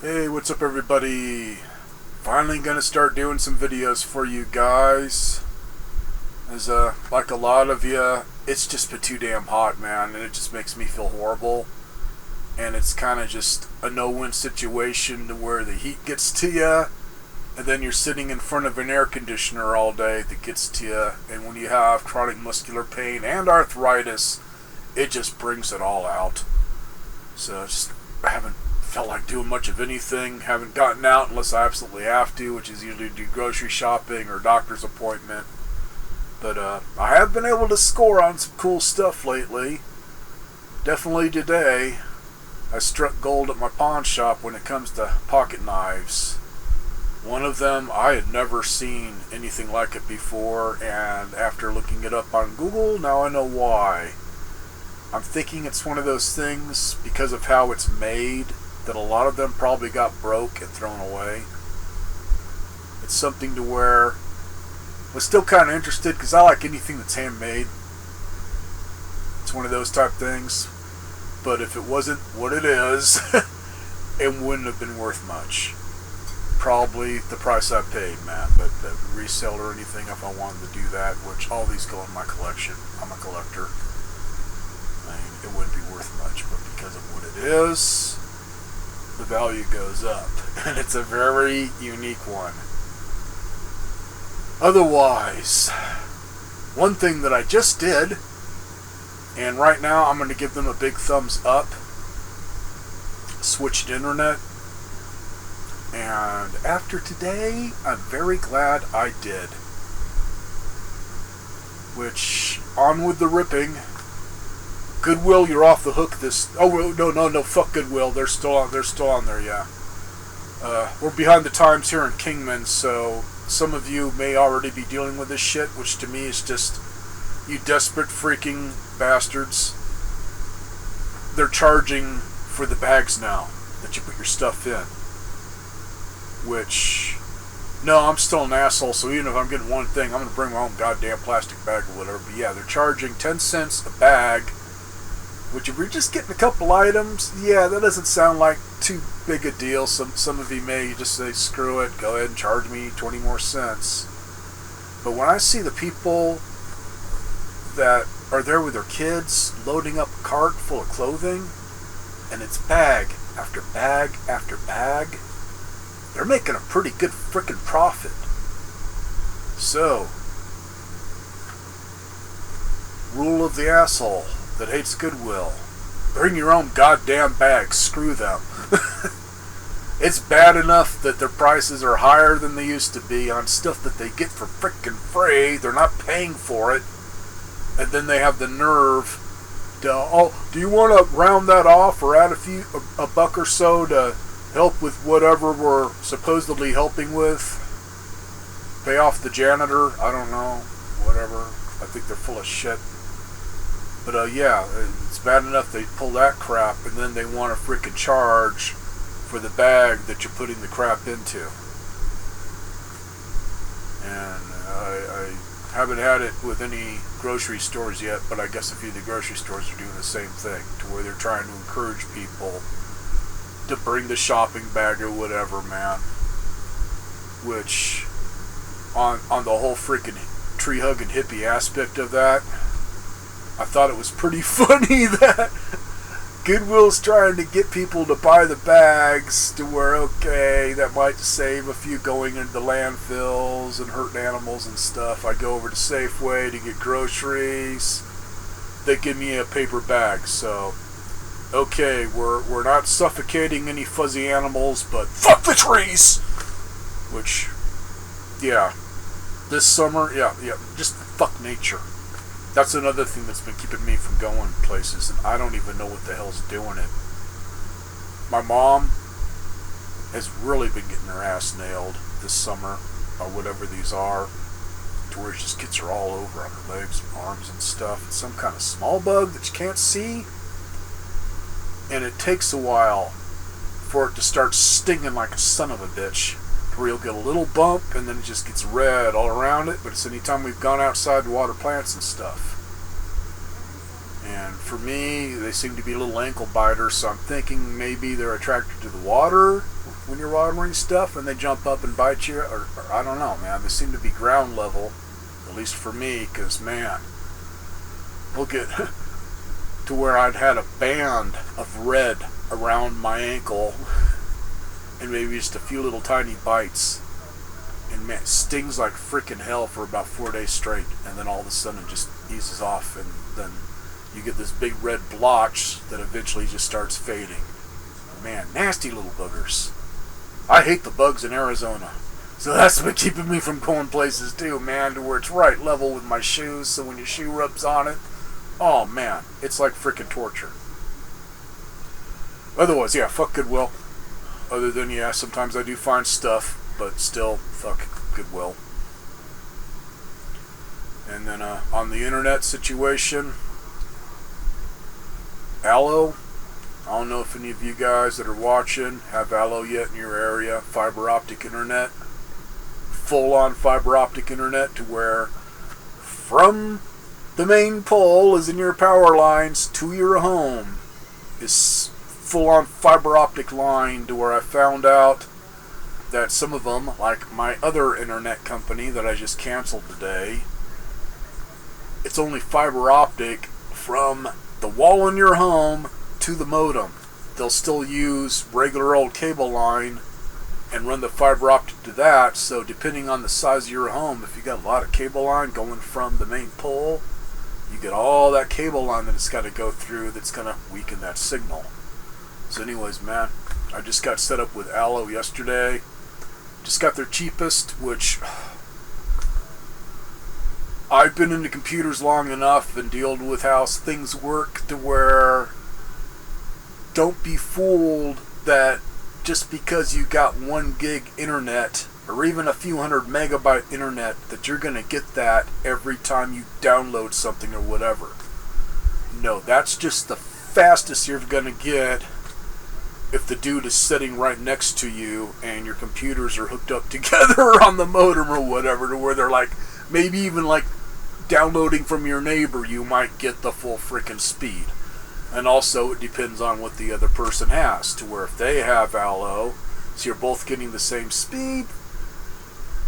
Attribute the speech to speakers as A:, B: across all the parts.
A: Hey, what's up everybody? Finally gonna start doing some videos for you guys. As like a lot of you, it's just been too damn hot, man, and it just makes me feel horrible. And it's kind of just a no-win situation to where the heat gets to you, and then you're sitting in front of an air conditioner all day that gets to you, and when you have chronic muscular pain and arthritis, it just brings it all out. So I haven't felt like doing much of anything. Haven't gotten out unless I absolutely have to, which is usually do grocery shopping or doctor's appointment. But I have been able to score on some cool stuff lately. Definitely today, I struck gold at my pawn shop when it comes to pocket knives. One of them, I had never seen anything like it before, and after looking it up on Google, now I know why. I'm thinking it's one of those things, because of how it's made, that a lot of them probably got broke and thrown away. It's something to where I was still kind of interested, because I like anything that's handmade. It's one of those type things. But if it wasn't what it is, it wouldn't have been worth much. Probably the price I paid, man. But the resale or anything, if I wanted to do that, which all these go in my collection. I'm a collector. I mean, it wouldn't be worth much, but because of what it is, the value goes up. And it's a very unique one. Otherwise, one thing that I just did, and right now I'm going to give them a big thumbs up, switched internet. And after today, I'm very glad I did. Which, on with the ripping. Goodwill, you're off the hook this... Oh, no, fuck Goodwill. They're still on there, yeah. We're behind the times here in Kingman, so some of you may already be dealing with this shit, which to me is just, you desperate freaking bastards. They're charging for the bags now that you put your stuff in. Which, no, I'm still an asshole, so even if I'm getting one thing, I'm going to bring my own goddamn plastic bag or whatever. But yeah, they're charging 10 cents a bag, which if you're just getting a couple items, yeah, that doesn't sound like too big a deal. Some of you may just say, screw it, go ahead and charge me 20 more cents. But when I see the people that are there with their kids loading up a cart full of clothing, and it's bag after bag after bag, they're making a pretty good frickin' profit. So, rule of the asshole that hates Goodwill. Bring your own goddamn bag. Screw them. It's bad enough that their prices are higher than they used to be on stuff that they get for frickin' free. They're not paying for it. And then they have the nerve to, oh, do you want to round that off or add a buck or so to help with whatever we're supposedly helping with? Pay off the janitor? I don't know. Whatever. I think they're full of shit. But yeah, it's bad enough they pull that crap, and then they want to frickin' charge for the bag that you're putting the crap into. And I haven't had it with any grocery stores yet, but I guess a few of the grocery stores are doing the same thing, to where they're trying to encourage people to bring the shopping bag or whatever, man. Which, on the whole freaking tree-hugging hippie aspect of that, I thought it was pretty funny that Goodwill's trying to get people to buy the bags to where, okay, that might save a few going into the landfills and hurting animals and stuff. I go over to Safeway to get groceries. They give me a paper bag, so okay, we're not suffocating any fuzzy animals, but fuck the trees! Which, yeah, this summer, yeah, just fuck nature. That's another thing that's been keeping me from going places, and I don't even know what the hell's doing it. My mom has really been getting her ass nailed this summer, or whatever these are, to where it just gets her all over on her legs and arms and stuff. It's some kind of small bug that you can't see, and it takes a while for it to start stinging like a son of a bitch, where you'll get a little bump and then it just gets red all around it. But it's anytime we've gone outside to water plants and stuff. And for me, they seem to be little ankle biters, so I'm thinking maybe they're attracted to the water, when you're watering stuff and they jump up and bite you, or I don't know, man. They seem to be ground level, at least for me, because, man, look at to where I'd had a band of red around my ankle and maybe just a few little tiny bites. And man, it stings like freaking hell for about 4 days straight, and then all of a sudden it just eases off, and then you get this big red blotch that eventually just starts fading. Man, nasty little boogers. I hate the bugs in Arizona. So that's been keeping me from going places too, man, to where it's right level with my shoes, so when your shoe rubs on it, oh man, it's like freaking torture. Otherwise, yeah, fuck Goodwill. Other than, yeah, sometimes I do find stuff, but still, fuck Goodwill. And then on the internet situation, Allo. I don't know if any of you guys that are watching have Allo yet in your area. Fiber optic internet. Full-on fiber optic internet to where from the main pole is in your power lines to your home is full-on fiber optic line, to where I found out that some of them, like my other internet company that I just canceled today, it's only fiber optic from the wall in your home to the modem. They'll still use regular old cable line and run the fiber optic to that, so depending on the size of your home, if you got a lot of cable line going from the main pole, you get all that cable line that it's got to go through that's going to weaken that signal. So anyways, man, I just got set up with Allo yesterday. Just got their cheapest, which I've been into computers long enough and dealt with how things work to where don't be fooled that just because you got 1 gig internet or even a few hundred megabyte internet that you're going to get that every time you download something or whatever. No, that's just the fastest you're going to get if the dude is sitting right next to you and your computers are hooked up together on the modem or whatever, to where they're like, maybe even like downloading from your neighbor, you might get the full frickin' speed. And also it depends on what the other person has, to where if they have Allo, so you're both getting the same speed,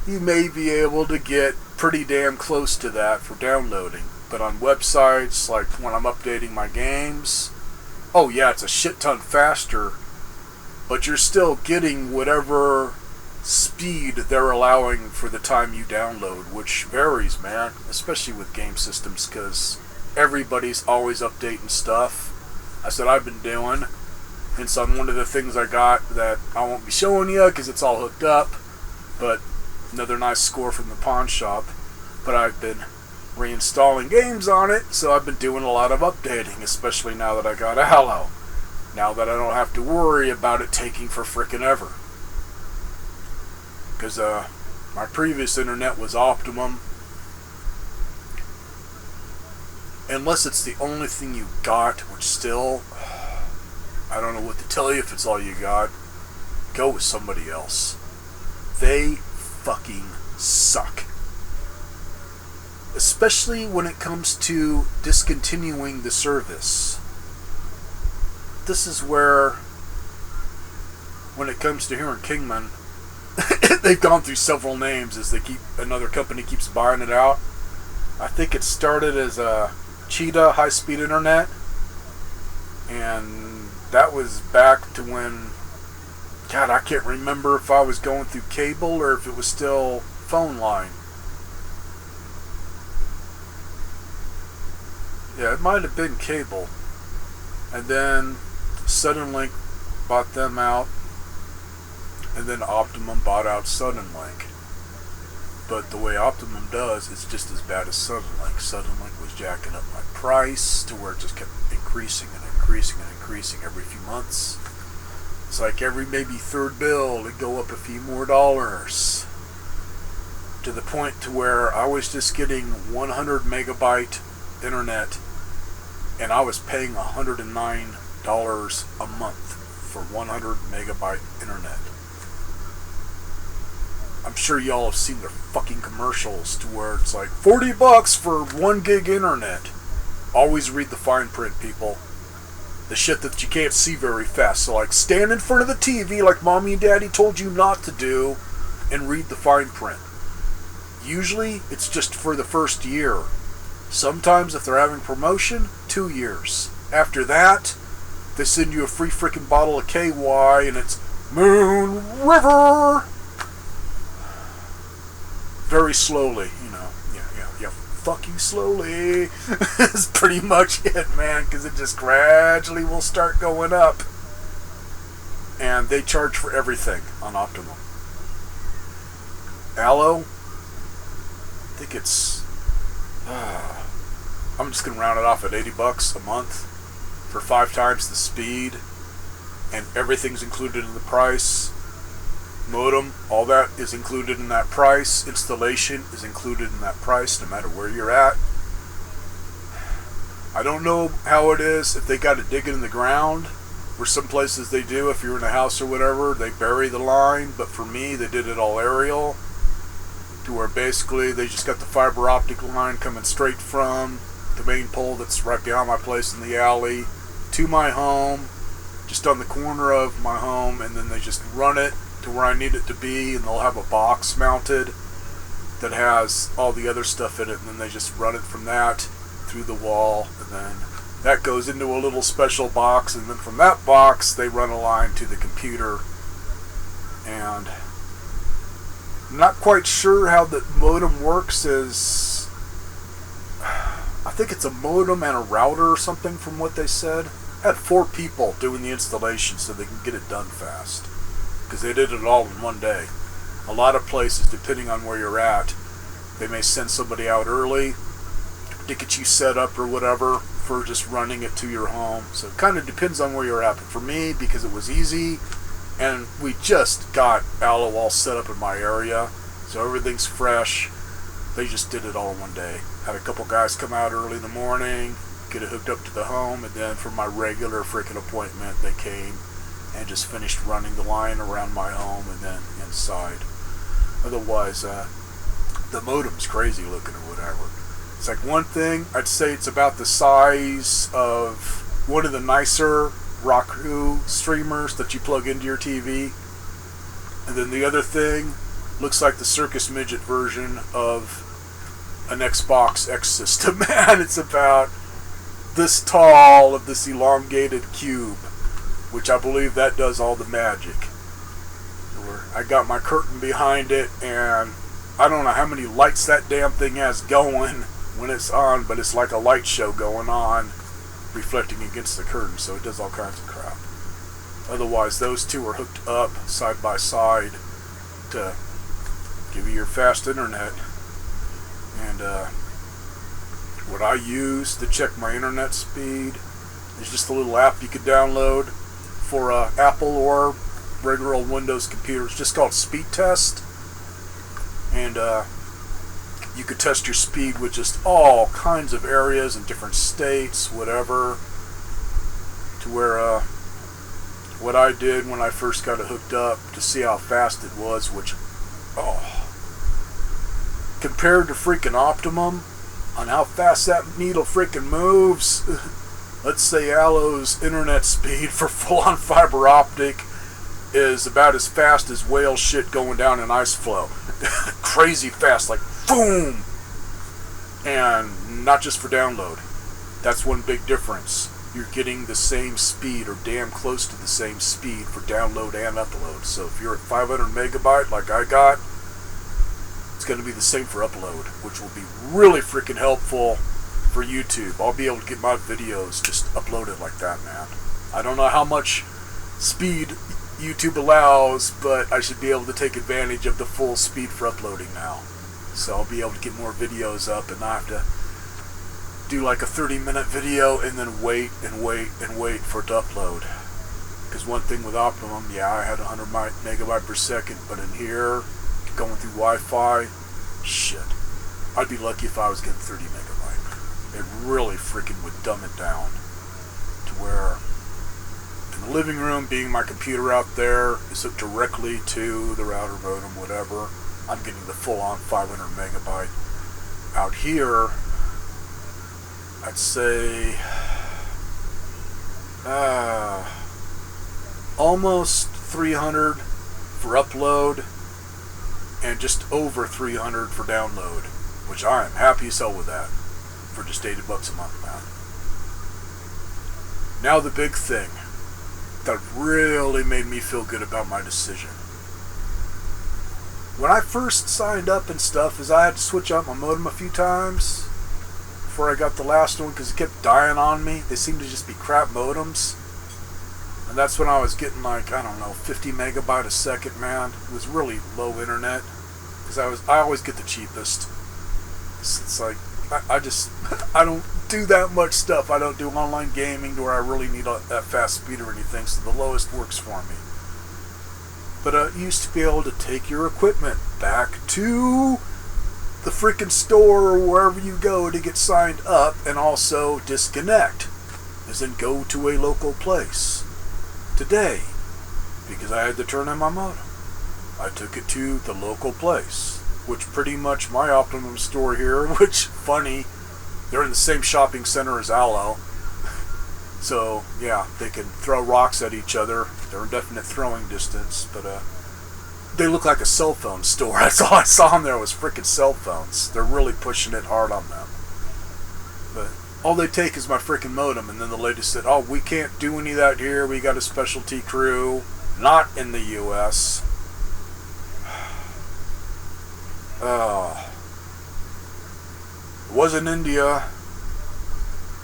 A: you may be able to get pretty damn close to that for downloading. But on websites, like when I'm updating my games, oh yeah, it's a shit ton faster, but you're still getting whatever speed they're allowing for the time you download, which varies, man, especially with game systems, because everybody's always updating stuff. That's what I've been doing. And so one of the things I got that I won't be showing you because it's all hooked up, but another nice score from the pawn shop. But I've been reinstalling games on it, so I've been doing a lot of updating, especially now that I got Allo. Now that I don't have to worry about it taking for frickin' ever. Because my previous internet was Optimum. Unless it's the only thing you got, which still, I don't know what to tell you if it's all you got. Go with somebody else. They fucking suck. Especially when it comes to discontinuing the service. This is where, when it comes to here in Kingman, they've gone through several names as another company keeps buying it out. I think it started as a Cheetah high-speed internet, and that was back to when, God, I can't remember if I was going through cable or if it was still phone line. Yeah, it might have been cable. And then Suddenlink bought them out, and then Optimum bought out Suddenlink. But the way Optimum does, it's just as bad as Suddenlink. Suddenlink was jacking up my price to where it just kept increasing and increasing and increasing every few months. It's like every maybe third bill it'd go up a few more dollars. To the point to where I was just getting 100 megabyte internet, and I was paying $109 a month for 100 megabyte internet. I'm sure y'all have seen their fucking commercials to where it's like $40 for 1 gig internet. Always read the fine print, people. The shit that you can't see very fast. So like stand in front of the TV like mommy and daddy told you not to do and read the fine print. Usually it's just for the first year. Sometimes if they're having promotion, 2 years. After that, they send you a free freaking bottle of KY and it's Moon River. Very slowly, you know. Yeah. Fuck you slowly. That's pretty much it, man, because it just gradually will start going up. And they charge for everything on Optimum. Aloe, I think it's... I'm just going to round it off at $80 a month for 5 times the speed. And everything's included in the price. Modem, all that is included in that price. Installation is included in that price, no matter where you're at. I don't know how it is if they got to dig it in the ground. For some places they do, if you're in a house or whatever, they bury the line. But for me, they did it all aerial, to where basically they just got the fiber optic line coming straight from the main pole that's right behind my place in the alley to my home, just on the corner of my home, and then they just run it to where I need it to be, and they'll have a box mounted that has all the other stuff in it, and then they just run it from that through the wall, and then that goes into a little special box, and then from that box they run a line to the computer. And I'm not quite sure how the modem works. Is I think it's a modem and a router or something from what they said. I had 4 people doing the installation so they can get it done fast, because they did it all in one day. A lot of places, depending on where you're at, they may send somebody out early to get you set up or whatever for just running it to your home. So it kind of depends on where you're at. But for me, because it was easy, and we just got Aloe all set up in my area, so everything's fresh, they just did it all in one day. Had a couple guys come out early in the morning, get it hooked up to the home, and then for my regular freaking appointment, they came and just finished running the line around my home and then inside. Otherwise, the modem's crazy looking or whatever. It's like one thing, I'd say it's about the size of one of the nicer Roku streamers that you plug into your TV. And then the other thing looks like the Circus Midget version of an Xbox X system. Man, it's about this tall of this elongated cube, which I believe that does all the magic. I got my curtain behind it, and I don't know how many lights that damn thing has going when it's on, but it's like a light show going on, reflecting against the curtain, so it does all kinds of crap. Otherwise, those two are hooked up side by side to give you your fast internet. And what I use to check my internet speed is just a little app you could download for Apple or regular old Windows computers, just called Speed Test. And you could test your speed with just all kinds of areas in different states, whatever, to where what I did when I first got it hooked up to see how fast it was, which, compared to freaking Optimum on how fast that needle freaking moves, let's say Aloe's internet speed for full-on fiber optic is about as fast as whale shit going down an ice flow. Crazy fast, like boom! And not just for download. That's one big difference. You're getting the same speed, or damn close to the same speed, for download and upload. So if you're at 500 megabyte like I got, it's going to be the same for upload, which will be really freaking helpful for YouTube. I'll be able to get my videos just uploaded like that, man. I don't know how much speed YouTube allows, but I should be able to take advantage of the full speed for uploading now. So I'll be able to get more videos up and not have to do like a 30-minute video and then wait and wait and wait for it to upload. Because one thing with Optimum, yeah, I had 100 megabyte per second, but in here, going through Wi-Fi, shit, I'd be lucky if I was getting 30 megabyte. It really freaking would dumb it down to where in the living room, being my computer out there is hooked directly to the router modem, whatever, I'm getting the full-on 500 megabyte. Out here, I'd say almost 300 for upload and just over 300 for download, which I am happy as hell with that for just $80 a month, man. Now the big thing that really made me feel good about my decision. When I first signed up and stuff, is I had to switch out my modem a few times before I got the last one because it kept dying on me. They seemed to just be crap modems. And that's when I was getting like, I don't know, 50 megabyte a second, man. It was really low internet because I always get the cheapest. It's like, I don't do that much stuff. I don't do online gaming to where I really need that fast speed or anything, so the lowest works for me. But you used to be able to take your equipment back to the freaking store or wherever you go to get signed up and also disconnect. As in go to a local place. Today, because I had to turn on my modem, I took it to the local place, which pretty much my Optimum store here, which, funny, they're in the same shopping center as Allo. So, yeah, they can throw rocks at each other. They're in definite throwing distance, but they look like a cell phone store. That's all I saw them there was freaking cell phones. They're really pushing it hard on them. But all they take is my freaking modem, and then the lady said, oh, we can't do any of that here. We got a specialty crew. Not in the U.S. It was in India.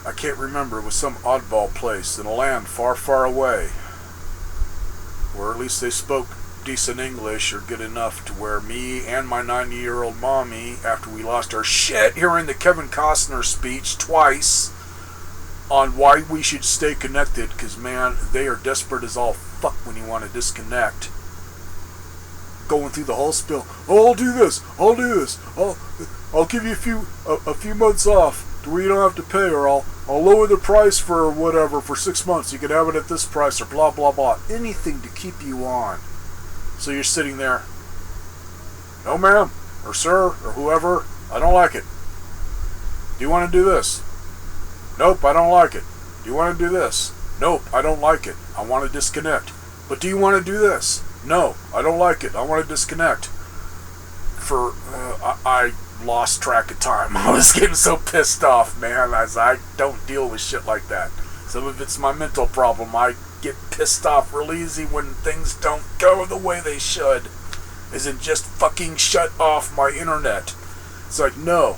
A: I can't remember. It was some oddball place in a land far, far away, where at least they spoke decent English or good enough to where me and my 90-year-old mommy, after we lost our shit hearing the Kevin Costner speech twice on why we should stay connected, because, man, they are desperate as all fuck when you want to disconnect. Going through the whole spiel. Oh, I'll do this. I'll do this. I'll give you a few months off to where you don't have to pay, or I'll lower the price for whatever for 6 months. You can have it at this price, or blah blah blah. Anything to keep you on. So you're sitting there. No, ma'am, or sir, or whoever. I don't like it. Do you want to do this? Nope, I don't like it. Do you want to do this? Nope, I don't like it. I want to disconnect. But do you want to do this? No, I don't like it. I want to disconnect. I lost track of time. I was getting so pissed off, man, as I don't deal with shit like that. Some of it's my mental problem. I get pissed off real easy when things don't go the way they should. Isn't just fucking shut off my internet. It's like, no.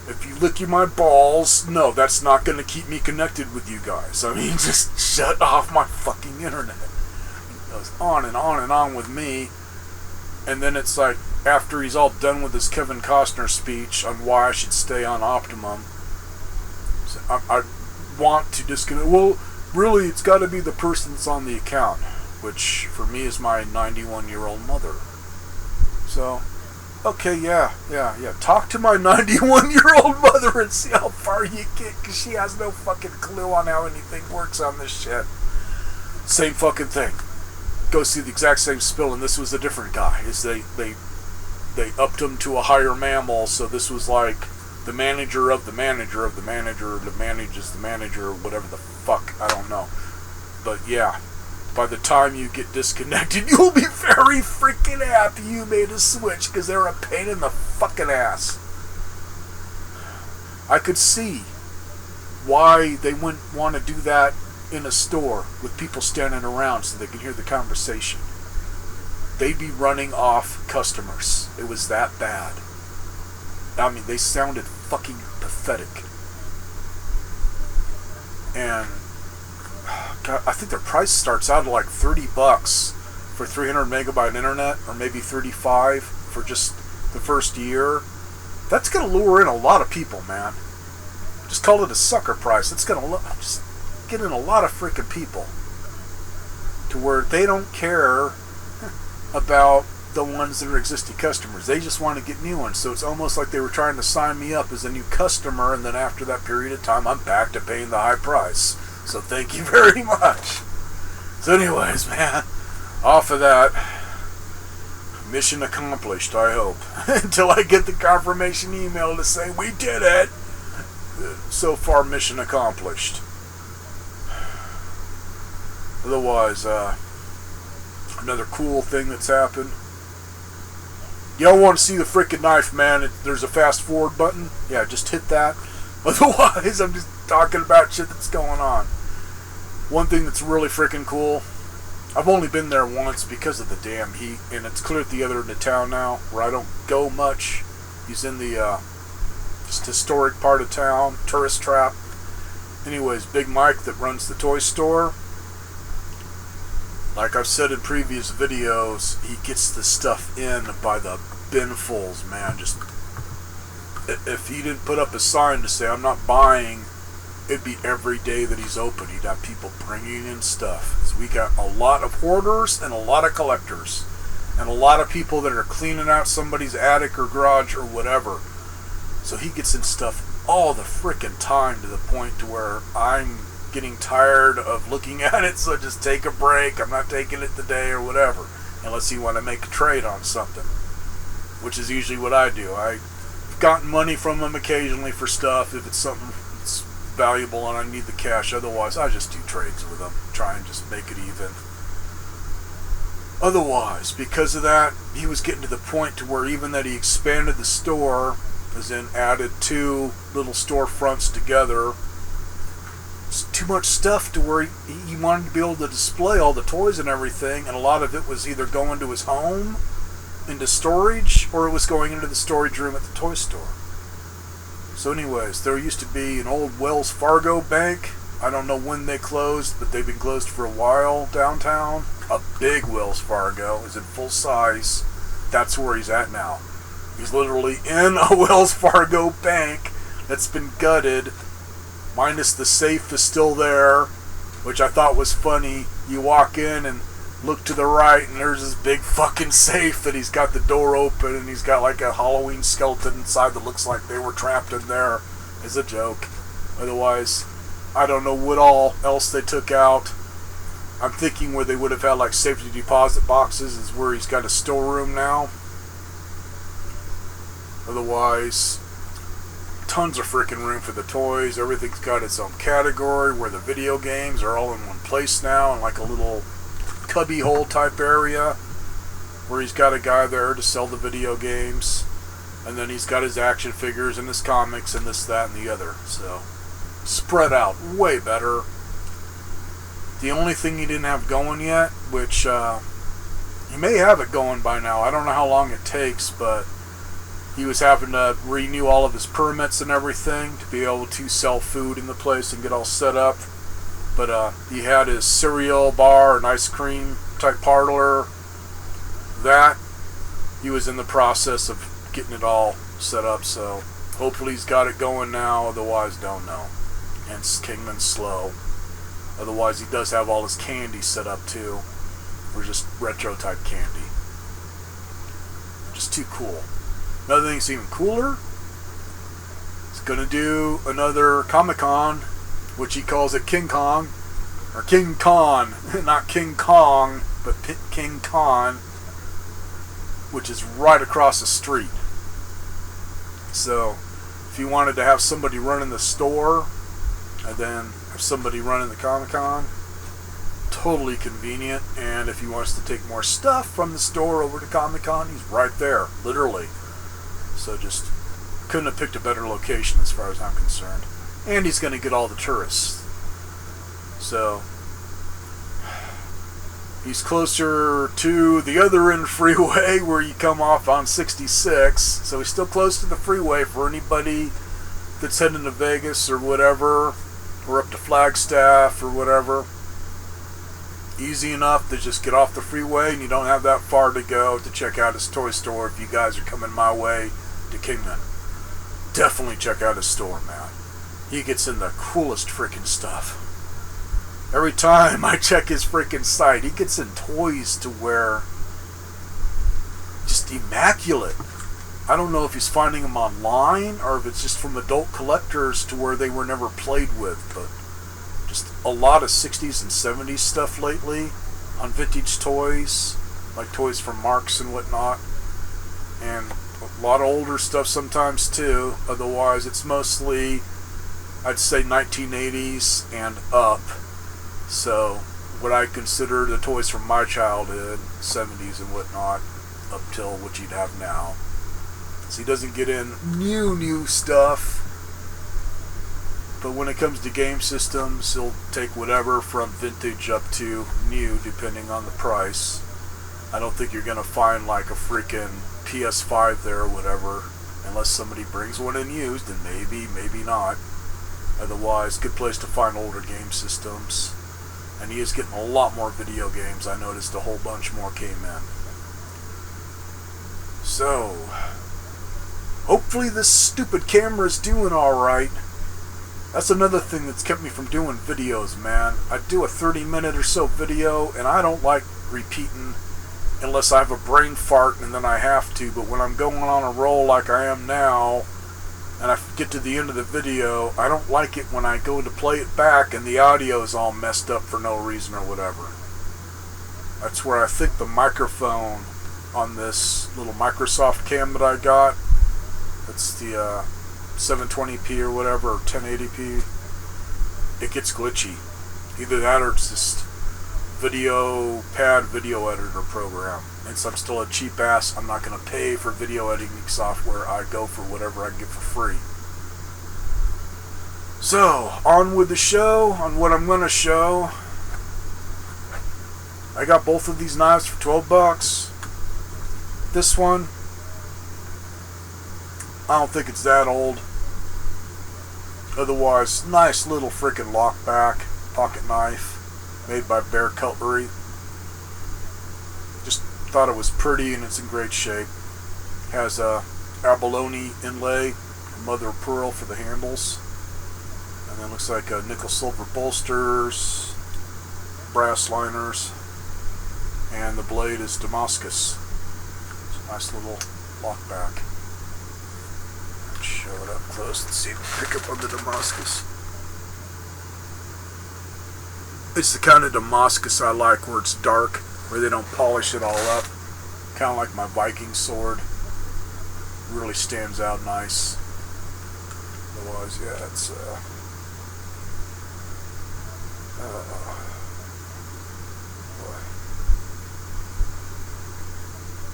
A: If you lick my balls, no, that's not going to keep me connected with you guys. I mean, just shut off my fucking internet. It goes on and on and on with me. And then it's like, after he's all done with his Kevin Costner speech on why I should stay on Optimum, I want to disconnect. Well, really, it's got to be the person that's on the account, which for me is my 91-year-old mother. So, okay, yeah. Talk to my 91-year-old mother and see how far you get, because she has no fucking clue on how anything works on this shit. Same fucking thing. Go see the exact same spill, and this was a different guy. Is they upped him to a higher mammal, so this was like the manager of the manager of the manager that manages the manager, or whatever the fuck, I don't know. But yeah, by the time you get disconnected, you'll be very freaking happy you made a switch, because they're a pain in the fucking ass. I could see why they wouldn't want to do that in a store with people standing around so they can hear the conversation. They'd be running off customers. It was that bad. I mean, they sounded fucking pathetic. And God, I think their price starts out at like $30 for 300 megabyte internet, or maybe 35 for just the first year. That's gonna lure in a lot of people, man. Just call it a sucker price. It's gonna just get in a lot of freaking people to where they don't care about the ones that are existing customers. They just want to get new ones. So it's almost like they were trying to sign me up as a new customer, and then after that period of time, I'm back to paying the high price. So thank you very much. So anyways, man, off of that, mission accomplished, I hope. Until I get the confirmation email to say we did it. So far, mission accomplished. Otherwise, another cool thing that's happened. Y'all want to see the freaking knife, man? There's a fast forward button. Yeah, just hit that. Otherwise, I'm just talking about shit that's going on. One thing that's really freaking cool, I've only been there once because of the damn heat, and it's clear at the other end of town now, where I don't go much. He's in the just historic part of town, tourist trap. Anyways, Big Mike that runs the toy store, like I've said in previous videos, he gets the stuff in by the binfuls, man. Just, if he didn't put up a sign to say, I'm not buying, it'd be every day that he's open. He'd have people bringing in stuff. So we got a lot of hoarders and a lot of collectors. And a lot of people that are cleaning out somebody's attic or garage or whatever. So he gets in stuff all the frickin' time, to the point to where I'm getting tired of looking at it, so just take a break. I'm not taking it today or whatever, unless you want to make a trade on something, which is usually what I do. I've gotten money from him occasionally for stuff if it's something that's valuable and I need the cash. Otherwise, I just do trades with him, try and just make it even. Otherwise, because of that, he was getting to the point to where even that he expanded the store, as in added 2 little storefronts together. It's too much stuff to where he wanted to be able to display all the toys and everything, and a lot of it was either going to his home into storage, or it was going into the storage room at the toy store. So anyways, there used to be an old Wells Fargo bank. I don't know when they closed, but they've been closed for a while downtown. A big Wells Fargo is in full size. That's where he's at now. He's literally in a Wells Fargo bank that's been gutted, minus the safe is still there, which I thought was funny. You walk in and look to the right, and there's this big fucking safe that he's got the door open, and he's got like a Halloween skeleton inside that looks like they were trapped in there as a joke. Otherwise, I don't know what all else they took out. I'm thinking where they would have had like safety deposit boxes is where he's got a storeroom now. Otherwise, tons of freaking room for the toys. Everything's got its own category where the video games are all in one place now, in like a little cubby hole type area where he's got a guy there to sell the video games, and then he's got his action figures and his comics and this, that, and the other. So spread out way better. The only thing he didn't have going yet, which he may have it going by now, I don't know how long it takes, but he was having to renew all of his permits and everything to be able to sell food in the place and get all set up. But he had his cereal bar and ice cream type parlor. That, he was in the process of getting it all set up, so hopefully he's got it going now, otherwise don't know. Hence Kingman's slow. Otherwise he does have all his candy set up too, or just retro type candy. Just too cool. Another thing that's even cooler, he's gonna do another Comic-Con, which he calls it King Kong, or King Con, not King Kong, but King Con, which is right across the street. So if you wanted to have somebody running the store and then have somebody running the Comic-Con, totally convenient. And if he wants to take more stuff from the store over to Comic-Con, he's right there, literally. So just couldn't have picked a better location as far as I'm concerned. And he's going to get all the tourists. So he's closer to the other end freeway where you come off on 66. So he's still close to the freeway for anybody that's heading to Vegas or whatever, or up to Flagstaff or whatever. Easy enough to just get off the freeway, and you don't have that far to go to check out his toy store if you guys are coming my way to Kingman. Definitely check out his store, man. He gets in the coolest freaking stuff. Every time I check his freaking site, he gets in toys to where just immaculate. I don't know if he's finding them online or if it's just from adult collectors to where they were never played with, but just a lot of 60s and 70s stuff lately on vintage toys, like toys from Marks and whatnot, and a lot of older stuff sometimes too. Otherwise it's mostly, I'd say, 1980s and up. So what I consider the toys from my childhood, 70s and whatnot, up till what you'd have now. So he doesn't get in new stuff. But when it comes to game systems, he'll take whatever from vintage up to new, depending on the price. I don't think you're going to find like a freaking PS5 there or whatever, unless somebody brings one in used, and maybe not. Otherwise, good place to find older game systems. And he is getting a lot more video games. I noticed a whole bunch more came in. So, hopefully this stupid camera's doing alright. That's another thing that's kept me from doing videos, man. I do a 30-minute or so video, and I don't like repeating unless I have a brain fart and then I have to. But when I'm going on a roll like I am now, and I get to the end of the video, I don't like it when I go to play it back and the audio is all messed up for no reason or whatever. That's where I think the microphone on this little Microsoft cam that I got, it's the 720p or whatever, or 1080p, it gets glitchy. Either that or it's just video editor program. And since I'm still a cheap ass, I'm not going to pay for video editing software. I go for whatever I can get for free. So, on with the show, on what I'm going to show. I got both of these knives for 12 bucks. This one, I don't think it's that old. Otherwise, nice little freaking lockback pocket knife made by Bear Cutlery. Just thought it was pretty and it's in great shape. Has a abalone inlay, mother of pearl for the handles, and then looks like nickel silver bolsters, brass liners, and the blade is Damascus. It's a nice little lockback. Show it up close and see if we pick up on the Damascus. It's the kind of Damascus I like, where it's dark, where they don't polish it all up. Kind of like my Viking sword. Really stands out nice. Otherwise, yeah, it's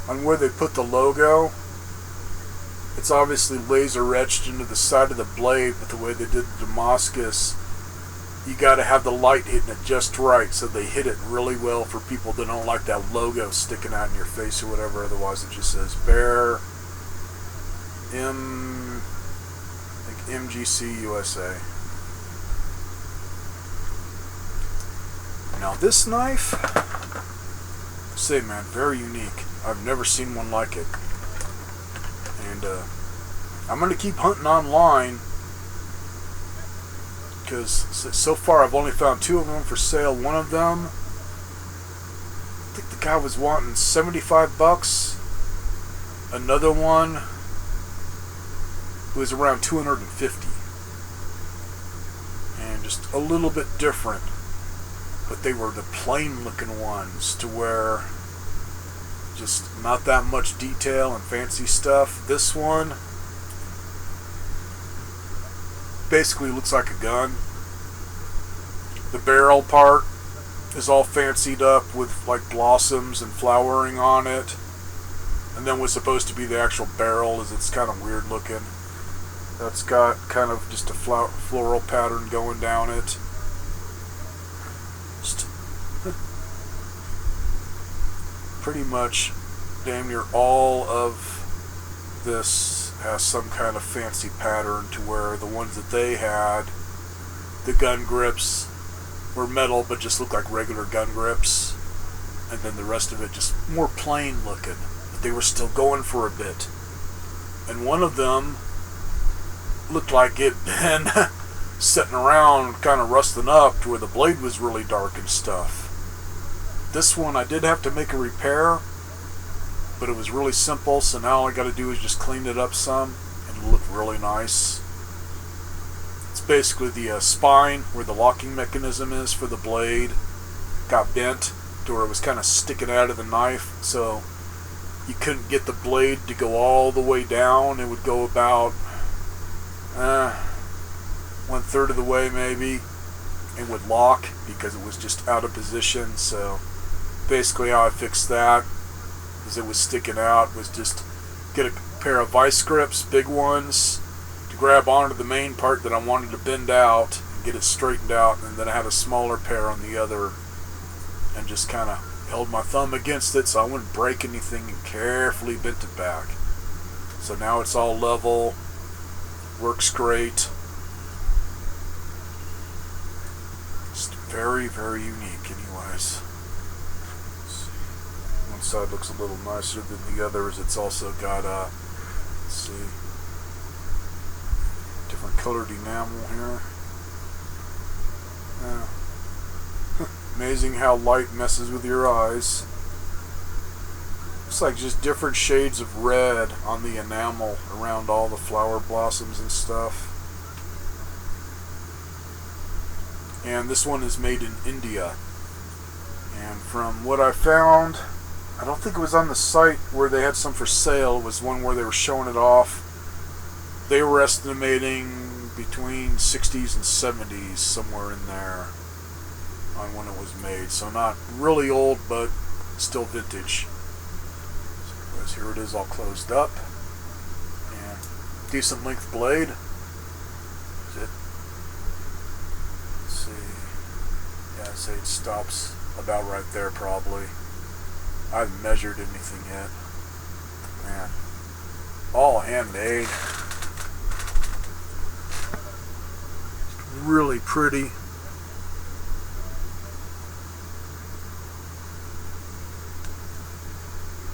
A: on where they put the logo, it's obviously laser etched into the side of the blade, but the way they did the Damascus, you gotta have the light hitting it just right, so they hit it really well for people that don't like that logo sticking out in your face or whatever. Otherwise it just says Bear MGC USA. Now this knife, I say, man, very unique. I've never seen one like it. And I'm going to keep hunting online, because so far I've only found 2 of them for sale. One of them, I think the guy was wanting 75 bucks. Another one was around 250. And just a little bit different. But they were the plain looking ones, to where just not that much detail and fancy stuff. This one basically looks like a gun. The barrel part is all fancied up with like blossoms and flowering on it, and then what's supposed to be the actual barrel is, it's kind of weird looking. That's got kind of just a floral pattern going down it. Just pretty much damn near all of this has some kind of fancy pattern, to where the ones that they had, the gun grips were metal but just looked like regular gun grips, and then the rest of it just more plain looking, but they were still going for a bit. And one of them looked like it had been sitting around kind of rusting up, to where the blade was really dark and stuff. This one I did have to make a repair, but it was really simple, so now all I got to do is just clean it up some, and it'll look really nice. It's basically the spine where the locking mechanism is for the blade got bent to where it was kind of sticking out of the knife, so you couldn't get the blade to go all the way down. It would go about 1/3 of the way maybe, and would lock because it was just out of position. So basically how I fixed that is it was sticking out was just get a pair of vice grips, big ones, to grab onto the main part that I wanted to bend out and get it straightened out, and then I had a smaller pair on the other and just kind of held my thumb against it so I wouldn't break anything and carefully bent it back. So now it's all level, works great. It's very, very unique anyways. One side looks a little nicer than the others. It's also got let's see, different colored enamel here. Yeah. Amazing how light messes with your eyes. Looks like just different shades of red on the enamel around all the flower blossoms and stuff. And this one is made in India. And from what I found, I don't think it was on the site where they had some for sale. It was one where they were showing it off. They were estimating between 60s and 70s, somewhere in there, on when it was made. So not really old, but still vintage. So anyways, here it is all closed up. And decent length blade. Is it? Let's see. Yeah, I'd say it stops about right there probably. I haven't measured anything yet. Man. All handmade. Really pretty.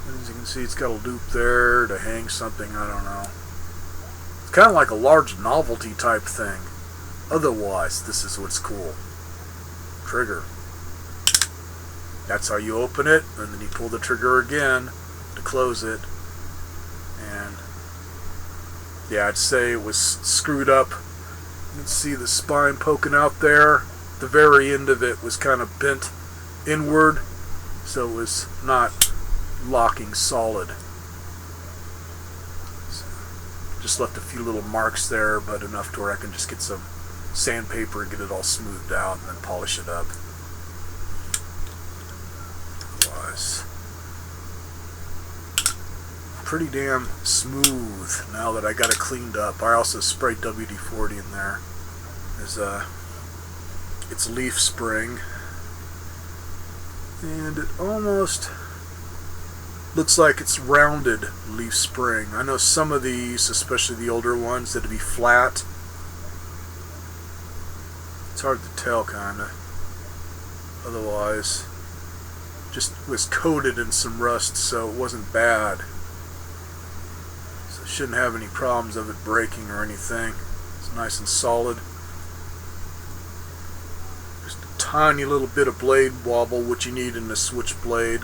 A: As you can see, it's got a loop there to hang something, I don't know. It's kind of like a large novelty type thing. Otherwise, this is what's cool. Trigger. That's how you open it, and then you pull the trigger again to close it. And yeah, I'd say it was screwed up. You can see the spine poking out there. The very end of it was kind of bent inward, so it was not locking solid. So just left a few little marks there, but enough to where I can just get some sandpaper and get it all smoothed out and then polish it up. Otherwise, pretty damn smooth now that I got it cleaned up. I also sprayed WD-40 in there. There's it's leaf spring, and it almost looks like it's rounded leaf spring. I know some of these, especially the older ones, that'd be flat. It's hard to tell, kinda. Otherwise, just was coated in some rust, so it wasn't bad. So shouldn't have any problems of it breaking or anything. It's nice and solid. Just a tiny little bit of blade wobble, which you need in the switchblade.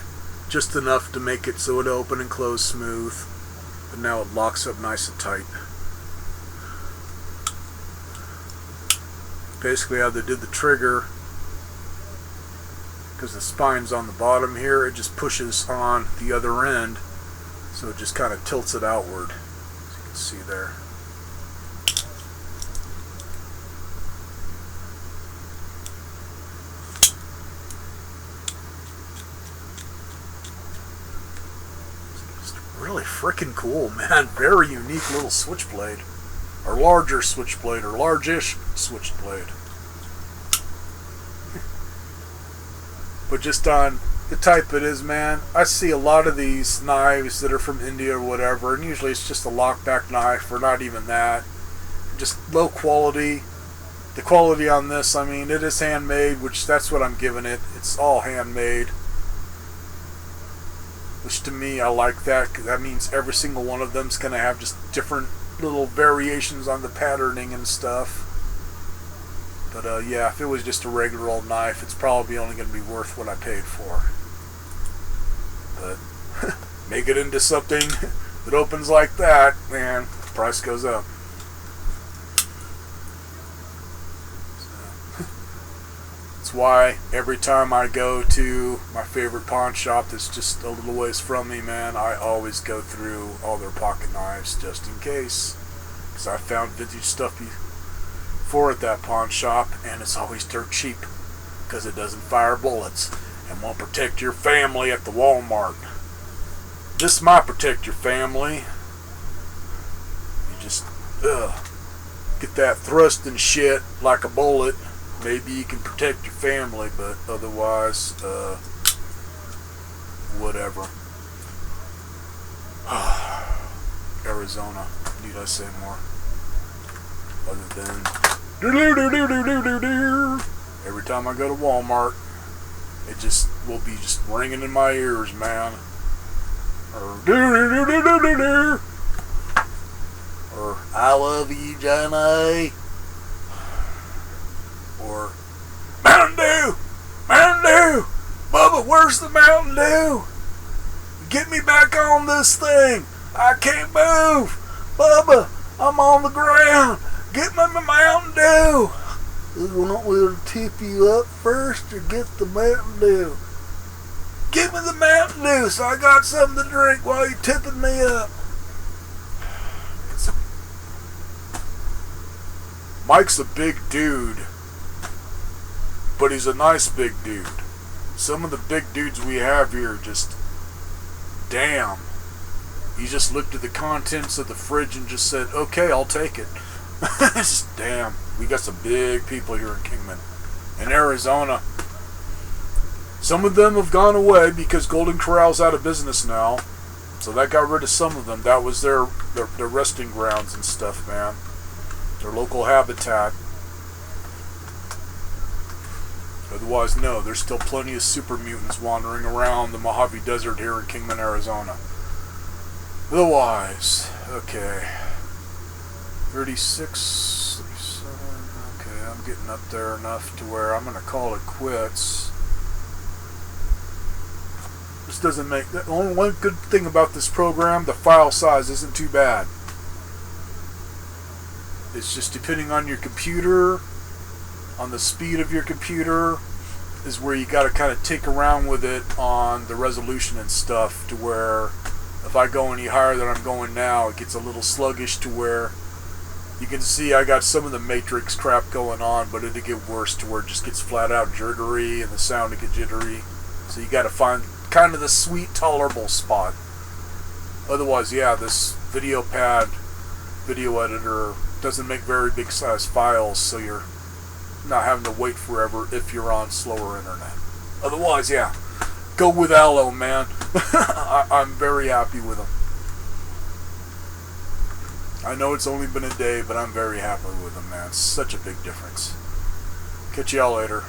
A: Just enough to make it so it open and close smooth. But now it locks up nice and tight. Basically how they did the trigger, because the spine's on the bottom here, it just pushes on the other end, so it just kind of tilts it outward, as you can see there. It's really freaking cool, man. Very unique little switchblade. Or larger switchblade, or large-ish switchblade. But just on the type it is, man, I see a lot of these knives that are from India or whatever, and usually it's just a lockback knife, or not even that. Just low quality. The quality on this, I mean, it is handmade, which that's what I'm giving it. It's all handmade. Which to me, I like that, because that means every single one of them's going to have just different little variations on the patterning and stuff. But yeah, if it was just a regular old knife, it's probably only going to be worth what I paid for. But make it into something that opens like that, man, the price goes up. So, that's why every time I go to my favorite pawn shop that's just a little ways from me, man, I always go through all their pocket knives just in case. Because I found vintage stuff before at that pawn shop, and it's always dirt cheap because it doesn't fire bullets and won't protect your family at the Walmart. This might protect your family. You just get that thrust and shit like a bullet. Maybe you can protect your family, but otherwise, whatever. Arizona. Need I say more? Other than every time I go to Walmart, it just will be just ringing in my ears, man. Or I love you, Johnny. Or Mountain Dew, Mountain Dew, Bubba, where's the Mountain Dew? Get me back on this thing. I can't move. Bubba, I'm on the ground. Get me my Mountain Dew. You want me to tip you up first or get the Mountain Dew? Give me the Mountain Dew so I got something to drink while you're tipping me up. Mike's a big dude, but he's a nice big dude. Some of the big dudes we have here just, damn. He just looked at the contents of the fridge and just said, okay, I'll take it. Just, damn. We got some big people here in Kingman. In Arizona. Some of them have gone away because Golden Corral's out of business now. So that got rid of some of them. That was their resting grounds and stuff, man. Their local habitat. Otherwise, no, there's still plenty of super mutants wandering around the Mojave Desert here in Kingman, Arizona. Otherwise, okay. 36, 37, okay, I'm getting up there enough to where I'm going to call it quits. This doesn't make, the only one good thing about this program, the file size isn't too bad. It's just depending on your computer, on the speed of your computer, is where you got to kind of tinker around with it on the resolution and stuff, to where if I go any higher than I'm going now, it gets a little sluggish to where you can see I got some of the matrix crap going on, but it'll get worse to where it just gets flat out jittery and the sound will get jittery. So you got to find kind of the sweet tolerable spot. Otherwise, yeah, this video editor doesn't make very big size files, so you're not having to wait forever if you're on slower internet. Otherwise, yeah, go with Allo, man. I'm very happy with them. I know it's only been a day, but I'm very happy with them, man. It's such a big difference. Catch y'all later.